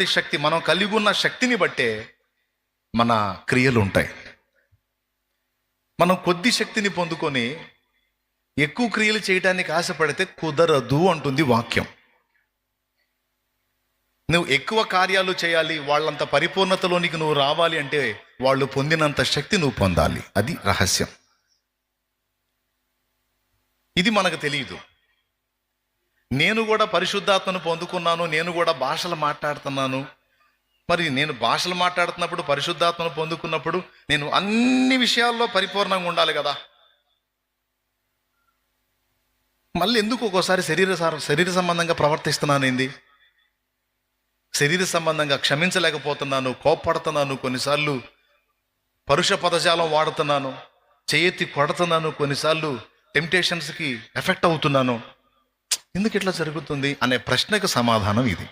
శక్తి, మనం కలిగి ఉన్న శక్తిని బట్టే మన క్రియలు ఉంటాయి. మనం కొద్ది శక్తిని పొందుకొని ఎక్కువ క్రియలు చేయడానికి ఆశపడితే కుదరదు అంటుంది వాక్యం. నువ్వు ఎక్కువ కార్యాలు చేయాలి, వాళ్ళంత పరిపూర్ణతలోనికి నువ్వు రావాలి అంటే వాళ్ళు పొందినంత శక్తి నువ్వు పొందాలి. అది రహస్యం. ఇది మనకు తెలియదు. నేను కూడా పరిశుద్ధాత్మను పొందుకున్నాను, నేను కూడా భాషలు మాట్లాడుతున్నాను. మరి నేను భాషలు మాట్లాడుతున్నప్పుడు, పరిశుద్ధాత్మను పొందుకున్నప్పుడు నేను అన్ని విషయాల్లో పరిపూర్ణంగా ఉండాలి కదా. మళ్ళీ ఎందుకు ఒక్కోసారి శరీర సంబంధంగా ప్రవర్తిస్తున్నాను? ఏంది శరీర సంబంధంగా క్షమించలేకపోతున్నాను, కోప్పడుతున్నాను, కొన్నిసార్లు పరుష పదజాలం వాడుతున్నాను, చేయెత్తి కొడుతున్నాను, కొన్నిసార్లు టెంప్టేషన్స్కి ఎఫెక్ట్ అవుతున్నాను. ఎందుకు ఇట్లా జరుగుతుంది అనే ప్రశ్నకు సమాధానం ఇది.